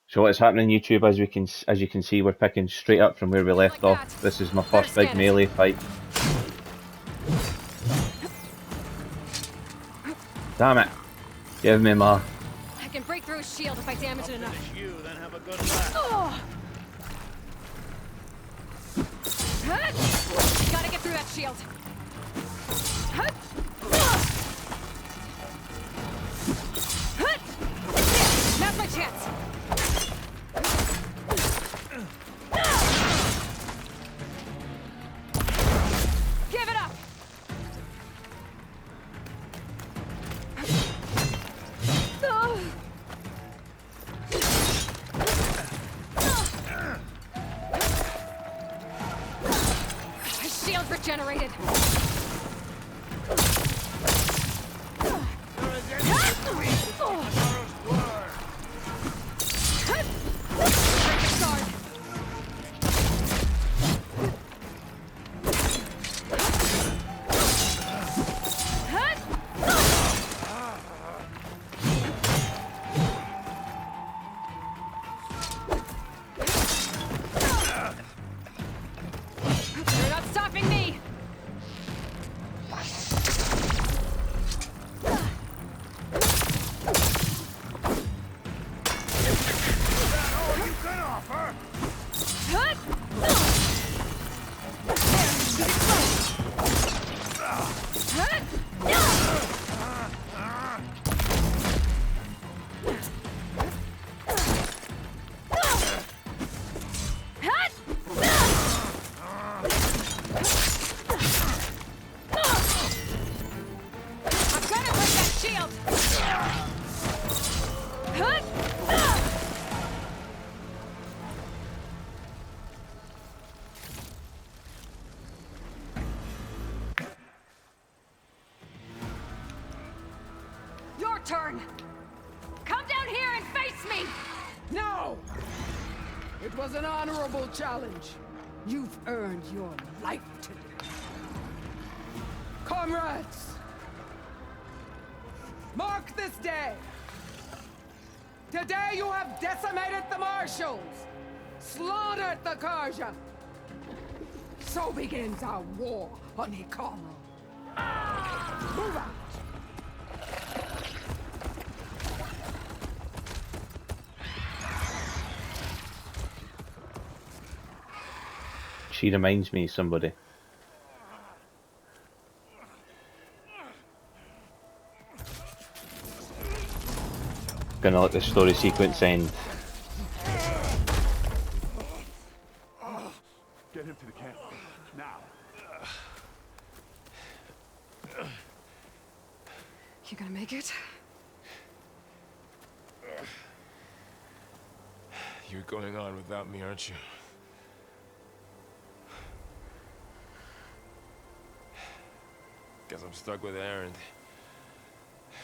So what's happening YouTube, as you can see, we're picking straight up from where we left off. This is my first big melee fight. Damn it! Give me my... I can break through his shield if I damage it enough. You then have a good laugh. Oh. Gotta get through that shield. Now's my chance. Give it up. His shield regenerated. You're not stopping me. Your turn. Come down here and face me. No! It was an honorable challenge. You've earned your life today. Comrades! Mark this day! Today you have decimated the marshals! Slaughtered the Karja! So begins our war on Hikaru. Move out! She reminds me of somebody. Gonna let the story sequence end. Get him to the camp. Now. You gonna make it? You're going on without me, aren't you? Guess I'm stuck with Aaron.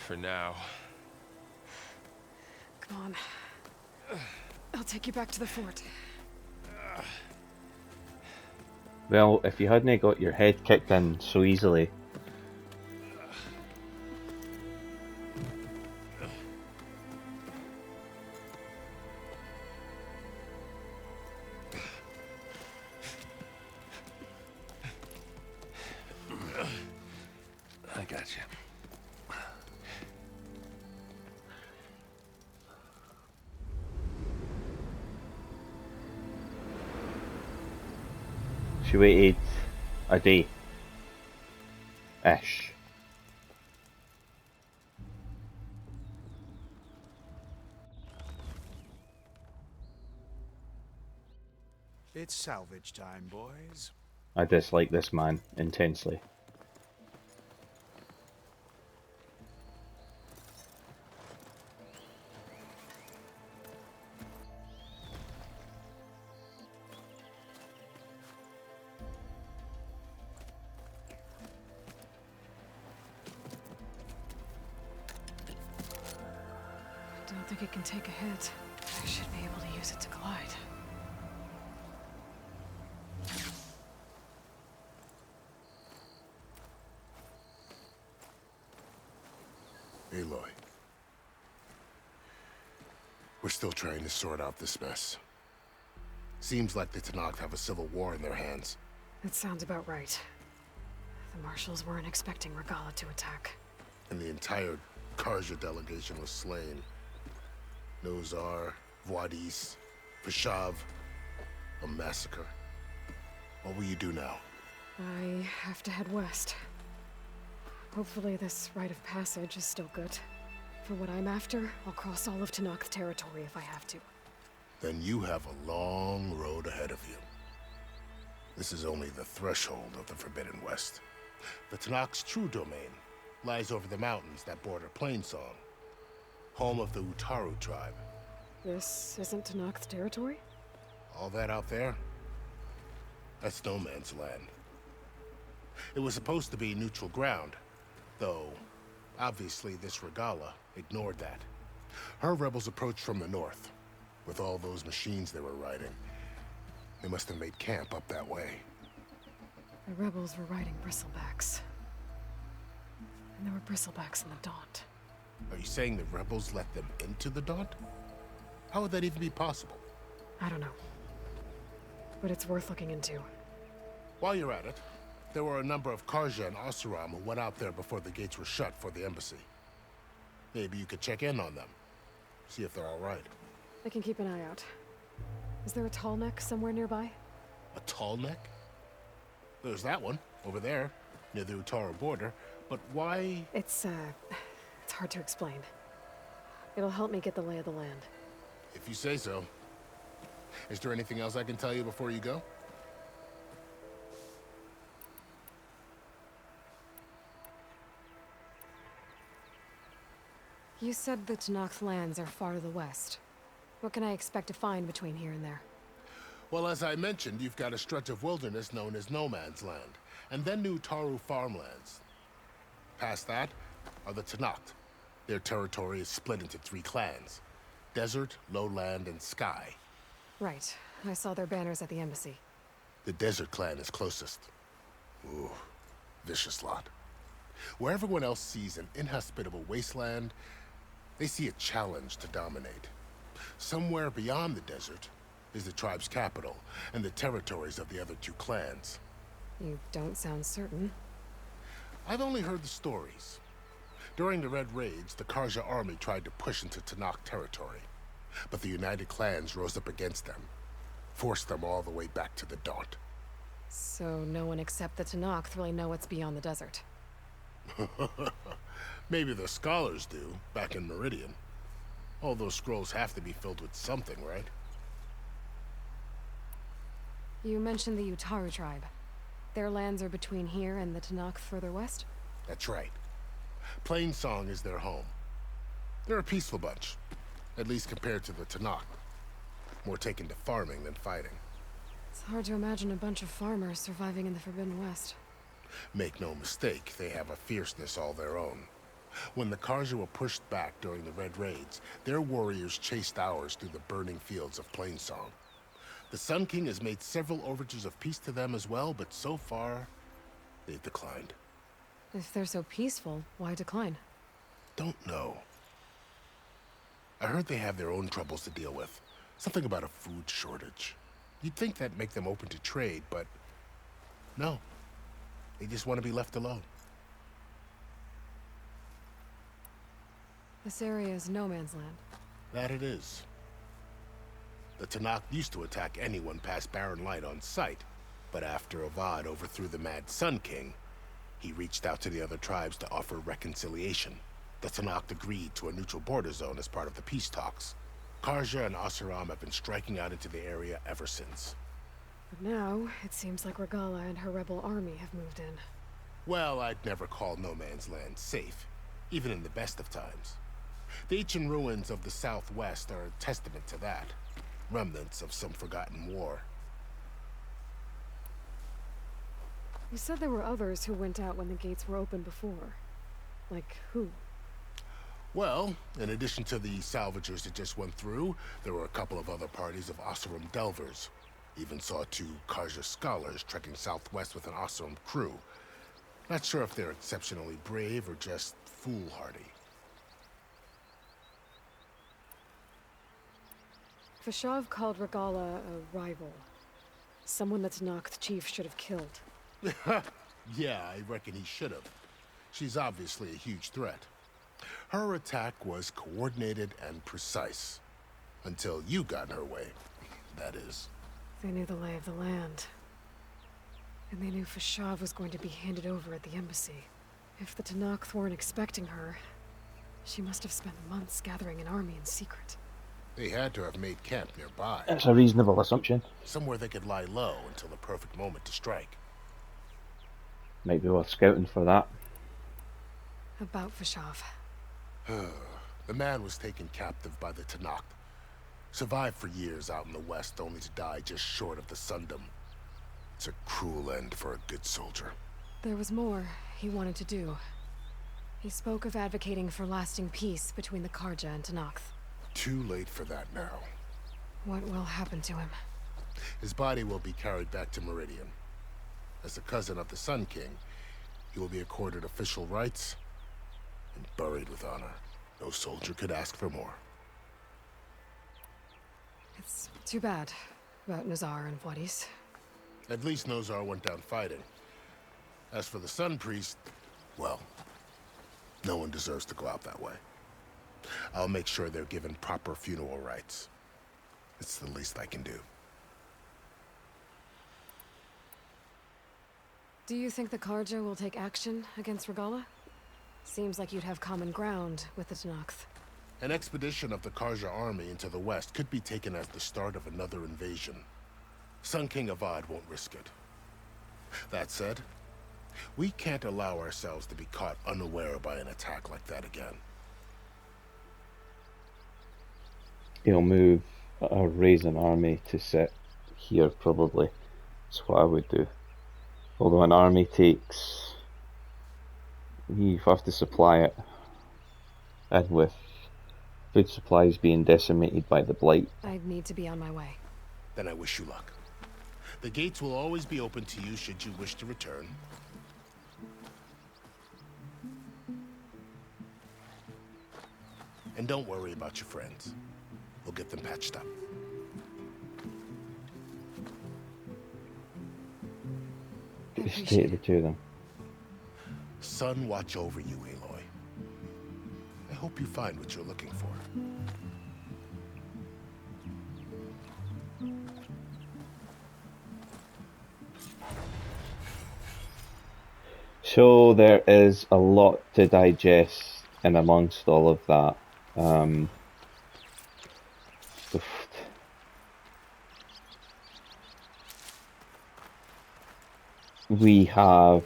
For now. Come on. I'll take you back to the fort. Well, if you hadn't got your head kicked in so easily. I got you. She waited a day. Ish. It's salvage time, boys. I dislike this man intensely. I don't think it can take a hit. I should be able to use it to glide. Aloy. We're still trying to sort out this mess. Seems like the Tenakth have a civil war in their hands. That sounds about right. The marshals weren't expecting Regala to attack. And the entire Karja delegation was slain. Nozar, Voidis, Vashav. A massacre. What will you do now? I have to head west. Hopefully this rite of passage is still good. For what I'm after, I'll cross all of Tenakth territory if I have to. Then you have a long road ahead of you. This is only the threshold of the Forbidden West. The Tenakth's true domain lies over the mountains that border Plainsong, home of the Utaru tribe. This isn't Tenakth territory? All that out there? That's no man's land. It was supposed to be neutral ground, though obviously this Regala ignored that. Her rebels approached from the north, with all those machines they were riding. They must have made camp up that way. The rebels were riding bristlebacks. And there were bristlebacks in the Daunt. Are you saying the rebels let them into the Daunt? How would that even be possible? I don't know. But it's worth looking into. While you're at it, there were a number of Karja and Oseram who went out there before the gates were shut for the embassy. Maybe you could check in on them. See if they're all right. I can keep an eye out. Is there a tall neck somewhere nearby? A tall neck? There's that one, over there, near the Utaru border. But why? It's hard to explain. It'll help me get the lay of the land. If you say so. Is there anything else I can tell you before you go? You said the Tenakth lands are far to the west. What can I expect to find between here and there? Well, as I mentioned, you've got a stretch of wilderness known as No Man's Land, and then new Utaru farmlands. Past that are the Tenakth. Their territory is split into 3 clans: Desert, Lowland, and Sky. Right. I saw their banners at the embassy. The Desert clan is closest. Ooh, vicious lot. Where everyone else sees an inhospitable wasteland, they see a challenge to dominate. Somewhere beyond the desert is the tribe's capital and the territories of the other 2 clans. You don't sound certain. I've only heard the stories. During the Red Raids, the Karja army tried to push into Tenakth territory, but the united clans rose up against them, forced them all the way back to the Daunt. So no one except the Tenakth really know what's beyond the desert. Maybe the scholars do, back in Meridian. All those scrolls have to be filled with something, right? You mentioned the Utaru tribe. Their lands are between here and the Tenakth further west? That's right. Plainsong is their home. They're a peaceful bunch, at least compared to the Tenakth. More taken to farming than fighting. It's hard to imagine a bunch of farmers surviving in the Forbidden West. Make no mistake, they have a fierceness all their own. When the Karja were pushed back during the Red Raids, their warriors chased ours through the burning fields of Plainsong. The Sun King has made several overtures of peace to them as well, but so far, they've declined. If they're so peaceful, why decline? Don't know. I heard they have their own troubles to deal with. Something about a food shortage. You'd think that'd make them open to trade, but no. They just want to be left alone. This area is no man's land. That it is. The Tenakth used to attack anyone past Barren Light on sight, but after Avad overthrew the Mad Sun King, he reached out to the other tribes to offer reconciliation. The Tenakth agreed to a neutral border zone as part of the peace talks. Karja and Oseram have been striking out into the area ever since. But now, it seems like Regala and her rebel army have moved in. Well, I'd never call No Man's Land safe, even in the best of times. The ancient ruins of the Southwest are a testament to that. Remnants of some forgotten war. You said there were others who went out when the gates were open before. Like who? Well, in addition to the salvagers that just went through, there were a couple of other parties of Oseram delvers. Even saw 2 Karja scholars trekking southwest with an Oseram crew. Not sure if they're exceptionally brave or just foolhardy. Fashav called Regala a rival. Someone that Tanakh chief should have killed. Yeah, I reckon he should have. She's obviously a huge threat. Her attack was coordinated and precise. Until you got in her way, that is. They knew the lay of the land. And they knew Fashav was going to be handed over at the embassy. If the Tanakh weren't expecting her, she must have spent months gathering an army in secret. They had to have made camp nearby. It's a reasonable assumption. Somewhere they could lie low until the perfect moment to strike. Might be worth scouting for that. About Fashav. The man was taken captive by the Tanakh. Survived for years out in the west, only to die just short of the Sundom. It's a cruel end for a good soldier. There was more he wanted to do. He spoke of advocating for lasting peace between the Karja and Tanakh. Too late for that now. What will happen to him? His body will be carried back to Meridian. As a cousin of the Sun King, he will be accorded official rights and buried with honor. No soldier could ask for more. It's too bad about Nazar and Vladis. At least Nozar went down fighting. As for the Sun Priest, well, no one deserves to go out that way. I'll make sure they're given proper funeral rites. It's the least I can do. Do you think the Karja will take action against Regala? Seems like you'd have common ground with the Tanakh. An expedition of the Karja army into the west could be taken as the start of another invasion. Sun King Avad won't risk it. That said, we can't allow ourselves to be caught unaware by an attack like that again. He'll move or raise an army to sit here, probably. That's what I would do. Although an army takes... you have to supply it. And with food supplies being decimated by the blight. I'd need to be on my way. Then I wish you luck. The gates will always be open to you should you wish to return. And don't worry about your friends. We'll get them patched up. Just take the two of them. Sun watch over you, Aloy. I hope you find what you're looking for. So there is a lot to digest in amongst all of that. We have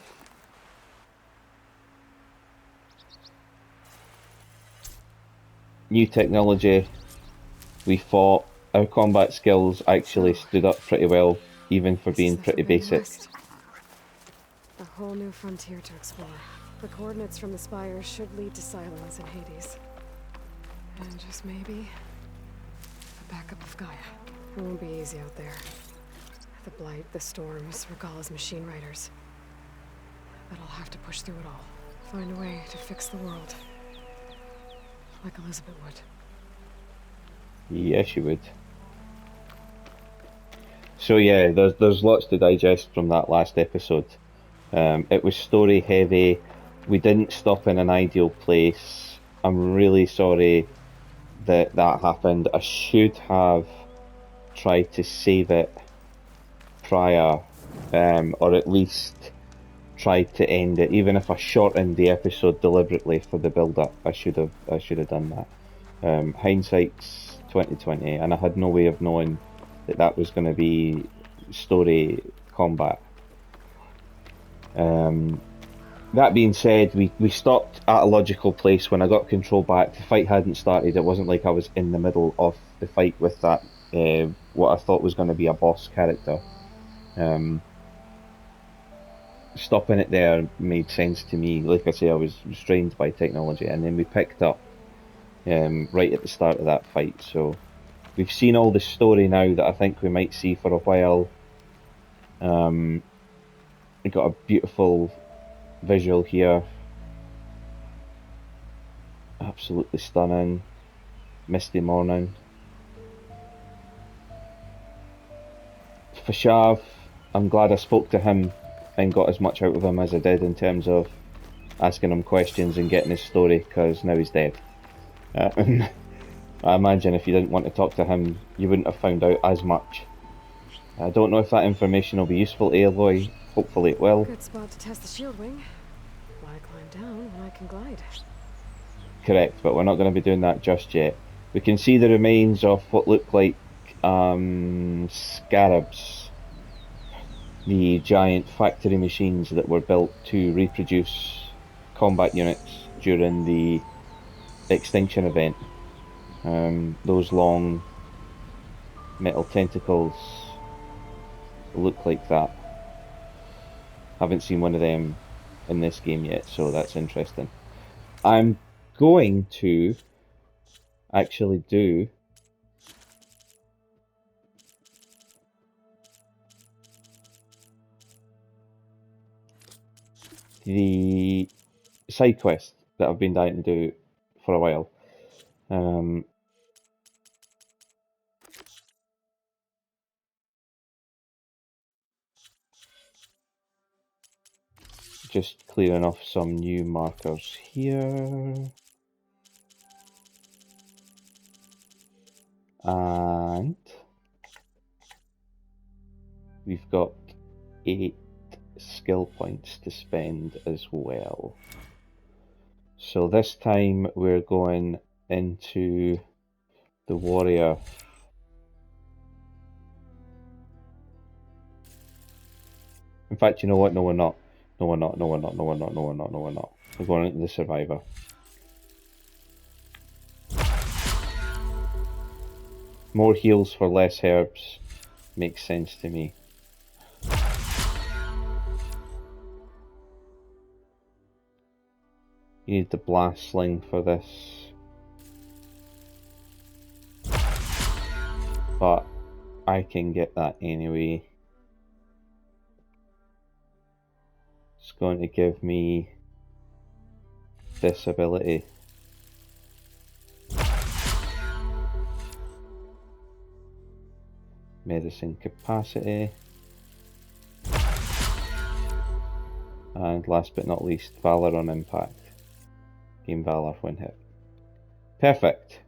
new technology. We fought. Our combat skills actually stood up pretty well, even for being pretty basic. A whole new frontier to explore. The coordinates from the spire should lead to Silence and Hades. And just maybe, a backup of Gaia. It won't be easy out there. The blight, the storms, Regala's machine riders. But I'll have to push through it all. Find a way to fix the world. Like Elizabeth would. Yes, you would. So yeah, there's lots to digest from that last episode. It was story heavy. We didn't stop in an ideal place. I'm really sorry that happened. I should have tried to save it prior, or at least tried to end it. Even if I shortened the episode deliberately for the build-up, I should have done that. Hindsight's 2020, and I had no way of knowing that was going to be story combat. That being said, we stopped at a logical place when I got control back. The fight hadn't started. It wasn't like I was in the middle of the fight with that, what I thought was going to be a boss character. Stopping it there made sense to me. Like I say, I was restrained by technology, and then we picked up right at the start of that fight. So we've seen all the story now that I think we might see for a while. We got a beautiful visual here, absolutely stunning. Misty morning. Fashav, I'm glad I spoke to him and got as much out of him as I did in terms of asking him questions and getting his story, because now he's dead. I imagine if you didn't want to talk to him, you wouldn't have found out as much. I don't know if that information will be useful to Aloy. Hopefully it will. Good spot to test the shield wing. Why climb down when I can glide? Correct, but we're not going to be doing that just yet. We can see the remains of what look like scarabs. The giant factory machines that were built to reproduce combat units during the extinction event. Those long metal tentacles look like that. Haven't seen one of them in this game yet, so that's interesting. I'm going to actually do the side quest that I've been dying to do for a while. Just clearing off some new markers here. And we've got 8 skill points to spend as well. So this time we're going into the warrior. In fact, you know what? No, we're not. No, we're not. No, we're not. No, we're not. No, we're not. No, we're not. We're going into the survivor. More heals for less herbs makes sense to me. You need the blast sling for this. But I can get that anyway. It's going to give me this ability. Medicine capacity. And last but not least, Valor on impact. Gain Valor when hit. Perfect.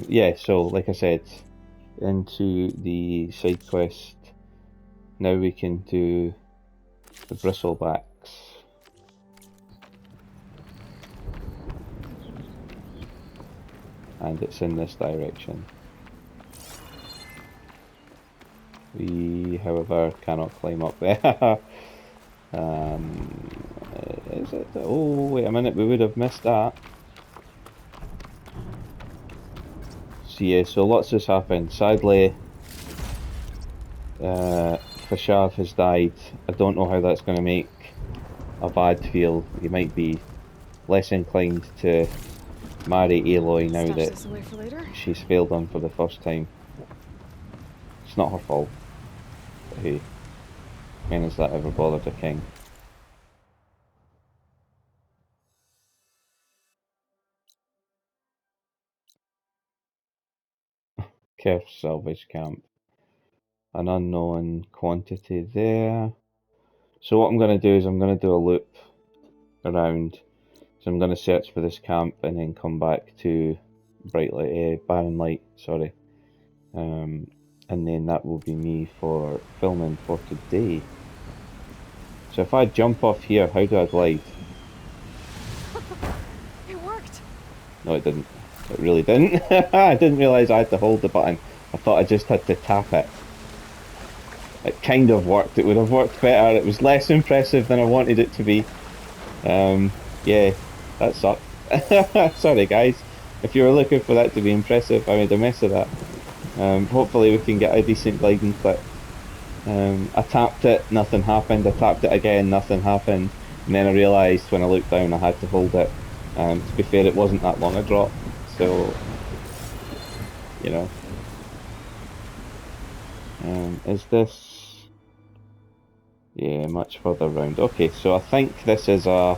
Yeah, so like I said, into the side quest. Now we can do the bristlebacks. And it's in this direction. We, however, cannot climb up there. Is it? Oh, wait a minute, we would have missed that. So yeah, so lots has happened. Sadly, Fashav has died. I don't know how that's going to make Avad feel. He might be less inclined to marry Aloy now Stash that this away for later. she's failed him for the first time. It's not her fault. But hey, when has that ever bothered a king? Kerf salvage camp. An unknown quantity there. So what I'm going to do is I'm going to do a loop around. So I'm going to search for this camp and then come back to Barren Light, sorry. And then that will be me for filming for today. So if I jump off here, how do I glide? It worked. No, it didn't. It really didn't. I didn't realise I had to hold the button. I thought I just had to tap it. It kind of worked. It would have worked better. It was less impressive than I wanted it to be. Yeah, that sucked. Sorry guys. If you were looking for that to be impressive, I made a mess of that. Hopefully we can get a decent gliding clip I tapped it, nothing happened. I tapped it again, nothing happened. And then I realised when I looked down I had to hold it. To be fair, it wasn't that long a drop, so you know. Is this? Yeah, much further round. Okay, so I think this is a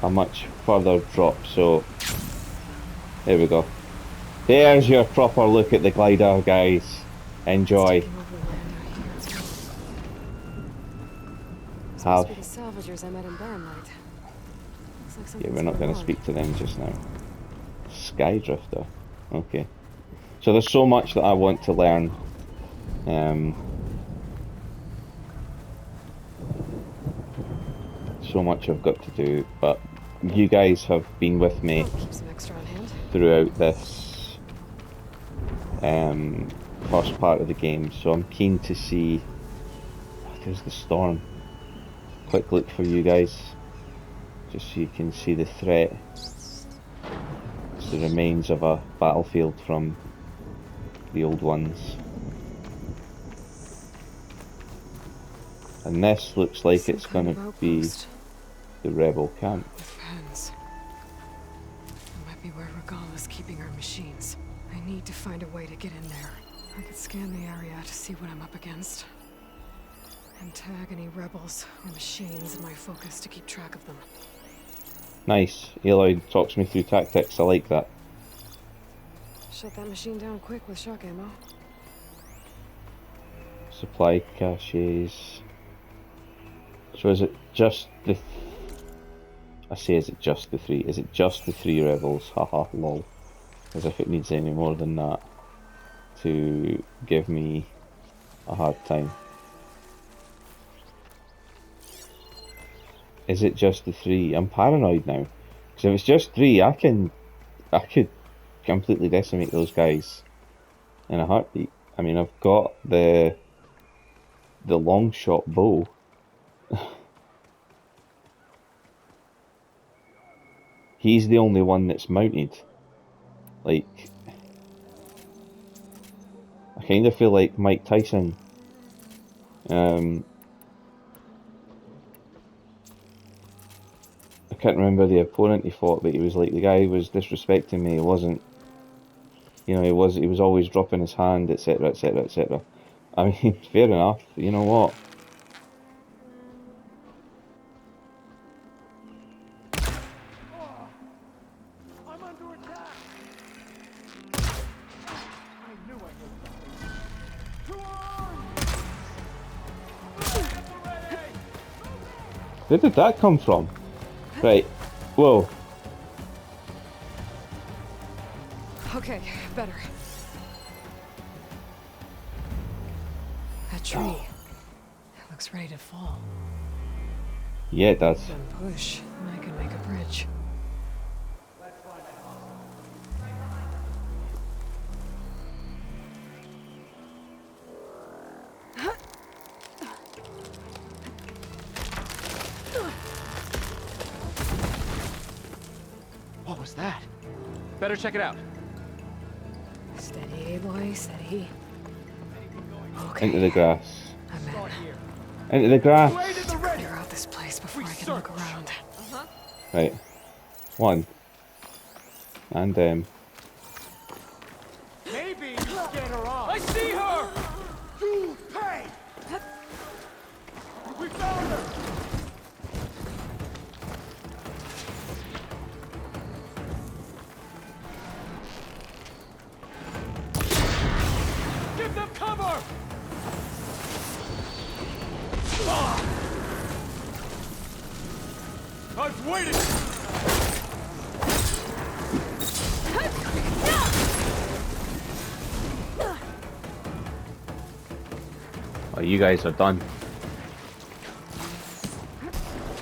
much further drop. So there we go. There's your proper look at the glider, guys. Enjoy. Supposed to be the salvagers I met in Barren Light. Looks like Yeah, something's we're not going to on. speak to them just now. Skydrifter. Okay. So there's so much that I want to learn. So much I've got to do, but you guys have been with me Keep some extra on hand. throughout this first part of the game, so I'm keen to see. Oh, there's the storm. Quick look for you guys, just so you can see the threat. It's the remains of a battlefield from the old ones. And this looks like Some it's kind going of to be outpost the rebel camp. with pens. It might be where Regal is keeping our machines. I need to find a way to get in there. I could scan the area to see what I'm up against. And tag any rebels or machines in my focus to keep track of them. Nice. Aloy talks me through tactics. I like that. Shut that machine down quick with shock ammo. Supply caches. So is it just the... I say, is it just the three? Is it just the three rebels? Haha, lol. As if it needs any more than that to give me a hard time. Is it just the three? I'm paranoid now. Because if it's just three, I could completely decimate those guys in a heartbeat. I mean, I've got the long shot bow. He's the only one that's mounted. Like, I kind of feel like Mike Tyson. I can't remember the opponent he fought, but he was like, the guy was disrespecting me. He wasn't, you know, he was always dropping his hand, etc., etc., etc. I mean, fair enough. You know what? I'm under attack. I knew I knew something. To arms! Where did that come from? Right. Whoa. Okay, better. That tree. It looks ready to fall. Yeah, it does. Then push, and I can make a bridge. What was that? Better check it out. Steady, Aloy, steady. Okay, Into the grass. I'm in. Into the grass. Clear out this place before I can look around. Right. One. And Maybe you get her off. I see her! You pay! We found her! Give them cover! I've waited! oh, you guys are done.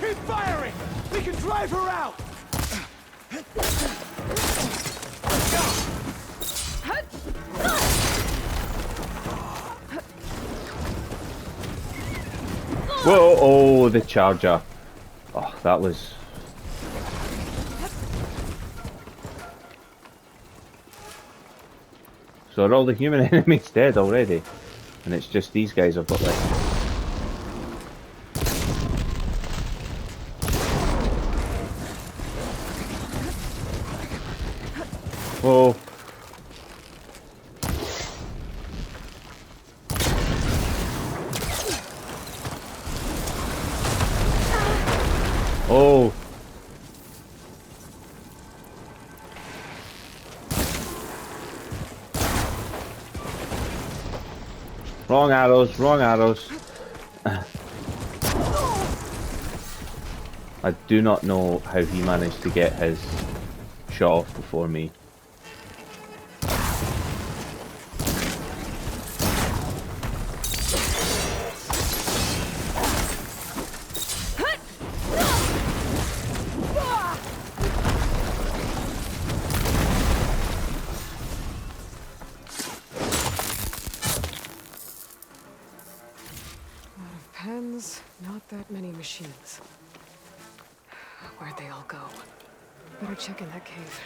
Keep firing! We can drive her out! Whoa! Oh, the charger. Oh, that was. So are all the human enemies dead already? And it's just these guys I've got left. Whoa. Oh. Wrong arrows, wrong arrows. I do not know how he managed to get his shot off before me. Pens, not that many machines. Where'd they all go? Better check in that cave.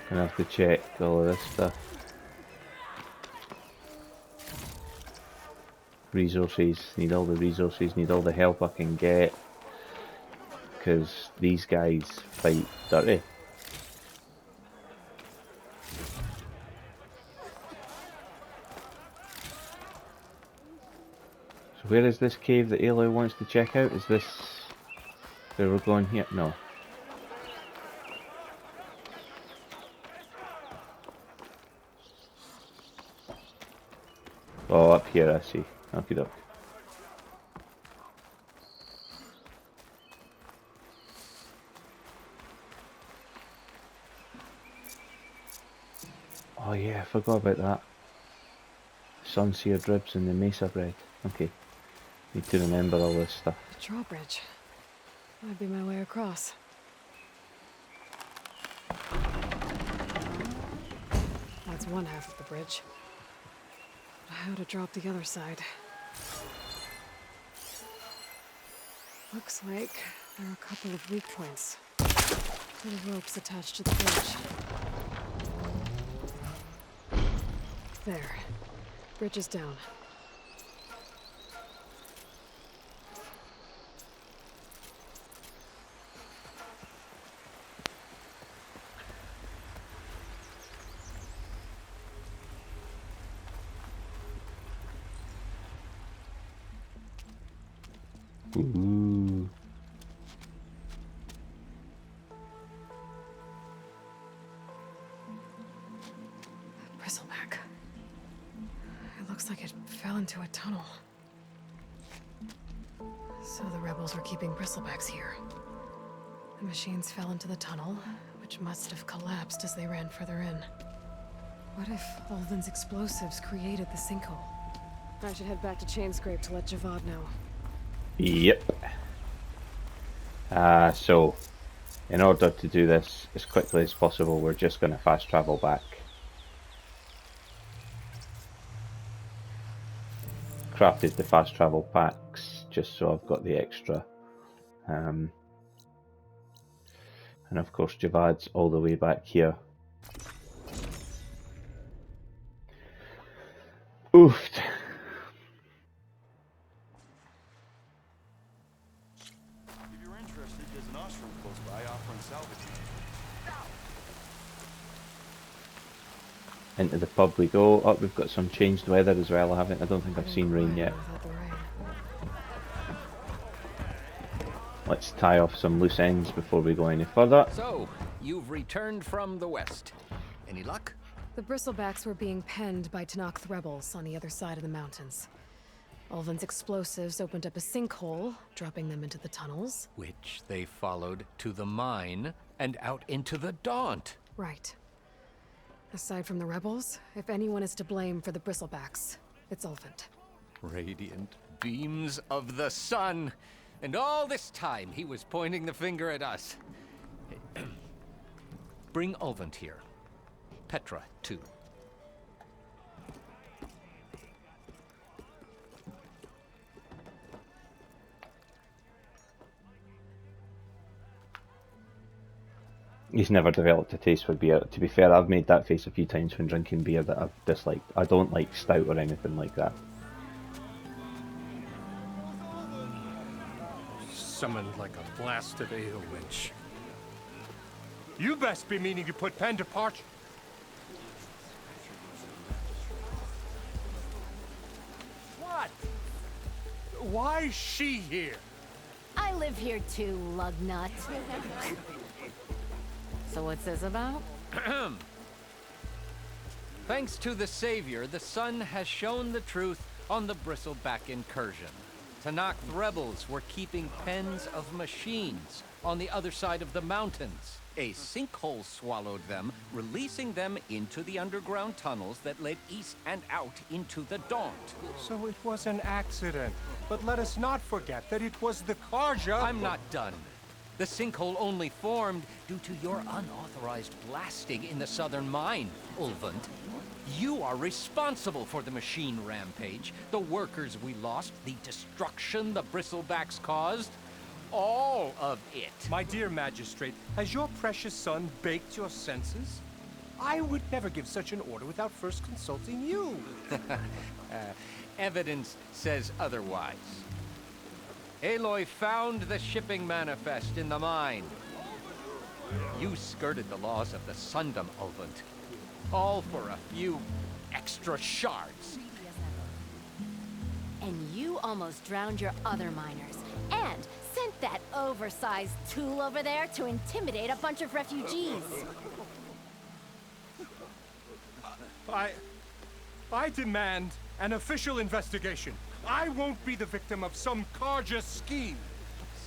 Gonna have to check all of this stuff. Resources, need all the resources, need all the help I can get. Because these guys fight dirty. So where is this cave that Aloy wants to check out? Is this where we're going here? No. Oh, up here I see. Okie doke. Oh yeah, I forgot about that. Sun-seared ribs and the mesa bread. Okay. Need to remember all this stuff. The drawbridge. Might be my way across. That's one half of the bridge. But how to drop the other side? Looks like there are a couple of weak points. Little ropes attached to the bridge. There. Bridge is down. Ooh. Bristleback. It looks like it fell into a tunnel. So the rebels were keeping bristlebacks here. The machines fell into the tunnel, which must have collapsed as they ran further in. What if Ulvin's explosives created the sinkhole? I should head back to Chainscrape to let Javad know. Yep. So, in order to do this as quickly as possible, we're just going to fast travel back. Crafted the fast travel packs just so I've got the extra. And of course Javad's all the way back here. Oofed. If you're interested, there's an ashram close by offering salvage. Into the pub we go. Oh, we've got some changed weather as well. I don't think I've seen rain yet. Without the rain. Let's tie off some loose ends before we go any further. So, you've returned from the west. Any luck? The bristlebacks were being penned by Tenakth rebels on the other side of the mountains. Ulvin's explosives opened up a sinkhole, dropping them into the tunnels. Which they followed to the mine and out into the Daunt. Right. Aside from the rebels, if anyone is to blame for the bristlebacks, it's Ulvin. Radiant beams of the sun. And all this time he was pointing the finger at us. Bring Ulvin here. Petra, too. He's never developed a taste for beer. To be fair, I've made that face a few times when drinking beer that I've disliked. I don't like stout or anything like that. Summoned like a blasted ale winch. You best be meaning to put pen to parch. What? Why is she here? I live here too, lugnut. So what's this about? Thanks to the Savior, the sun has shown the truth on the bristleback incursion. Tanakh rebels were keeping pens of machines on the other side of the mountains. A sinkhole swallowed them, releasing them into the underground tunnels that led east and out into the Daunt. So it was an accident. But let us not forget that it was the Karja. I'm not done. The sinkhole only formed due to your unauthorized blasting in the southern mine, Ulvund. You are responsible for the machine rampage, the workers we lost, the destruction the bristlebacks caused. All of it. My dear magistrate, has your precious son baked your senses? I would never give such an order without first consulting you. Evidence says otherwise. Aloy found the shipping manifest in the mine. You skirted the laws of the Sundom, Ulvund. All for a few extra shards. And you almost drowned your other miners. And sent that oversized tool over there to intimidate a bunch of refugees. I demand an official investigation. I won't be the victim of some Karja scheme.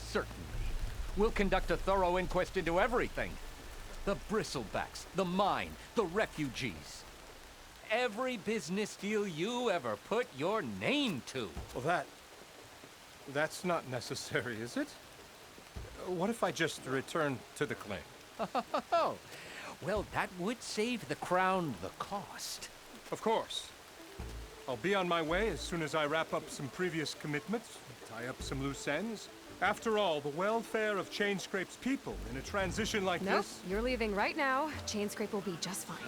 Certainly. We'll conduct a thorough inquest into everything. The bristlebacks, the mine, the refugees. Every business deal you ever put your name to. Well, that's not necessary, is it? What if I just return to the claim? Oh, well, that would save the crown the cost. Of course. I'll be on my way as soon as I wrap up some previous commitments, tie up some loose ends. After all, the welfare of Chainscrape's people in a transition like Nope, this... you're leaving right now. Chainscrape will be just fine.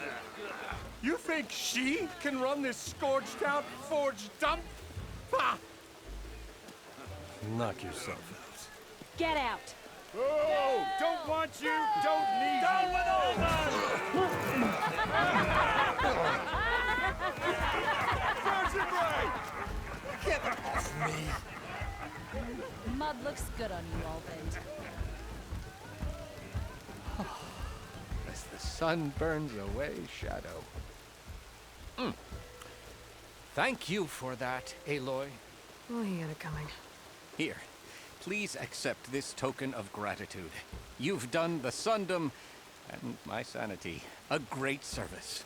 You think she can run this scorched-out forged dump? Ha! Knock yourself out. Get out. Oh, don't want you, don't need you. With all Get off me! Mud looks good on you, Ulvund. As the sun burns away shadow. Thank you for that, Aloy. Oh, he got it coming. Here, please accept this token of gratitude. You've done the Sundom and my sanity a great service.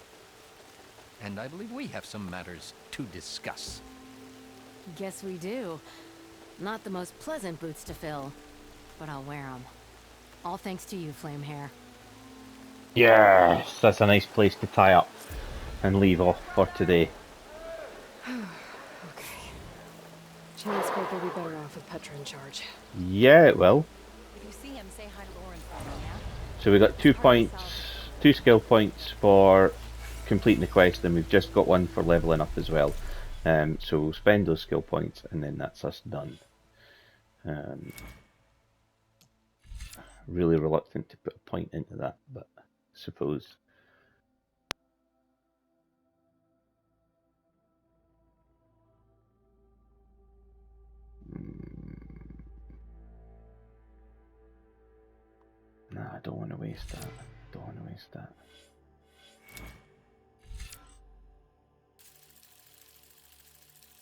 And I believe we have some matters to discuss. Guess we do. Not the most pleasant boots to fill, but I'll wear them. All thanks to you, Flamehair. Yes, that's a nice place to tie up and leave off for today. Okay. Chainscrape will be better off with Petra in charge. Yeah, it will. If you see him, say hi to Lauren for me, yeah? So we got 2 points, 2 skill points for completing the quest, and we've just got 1 for leveling up as well. So we'll spend those skill points, and then that's us done. Really reluctant to put a point into that, but I suppose. Nah, I don't want to waste that. Don't want to waste that.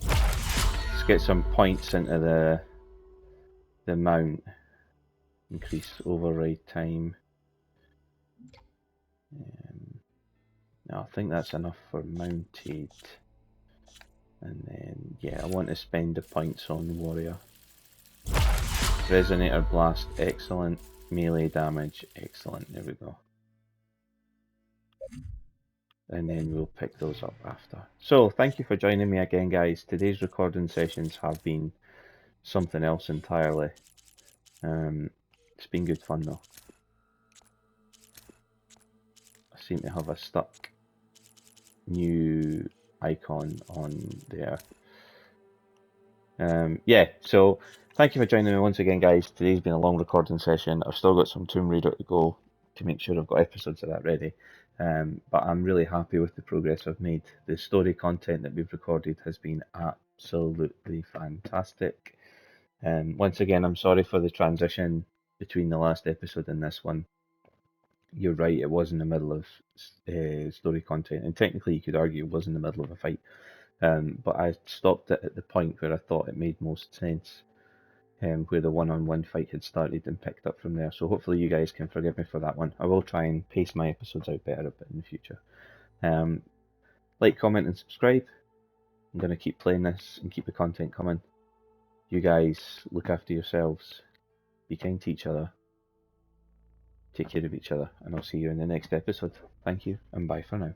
Let's get some points into the mount. Increase override time. No, I think that's enough for mounted. And then, yeah, I want to spend the points on warrior. Resonator blast, excellent. Melee damage, excellent. There we go. And then we'll pick those up after. So, thank you for joining me again, guys. Today's recording sessions have been something else entirely. It's been good fun though. seem to have a stuck new icon on there. Yeah, so thank you for joining me once again, guys. Today's been a long recording session. I've still got some Tomb Raider to go to make sure I've got episodes of that ready. But I'm really happy with the progress I've made. The story content that we've recorded has been absolutely fantastic. Once again, I'm sorry for the transition between the last episode and this one. You're right, it was in the middle of story content, and technically you could argue it was in the middle of a fight. But I stopped it at the point where I thought it made most sense, where the one-on-one fight had started, and picked up from there. So hopefully you guys can forgive me for that one. I will try and pace my episodes out better a bit in the future. Like, comment, and subscribe. I'm going to keep playing this and keep the content coming. You guys look after yourselves, be kind to each other, take care of each other, and I'll see you in the next episode. Thank you, and bye for now.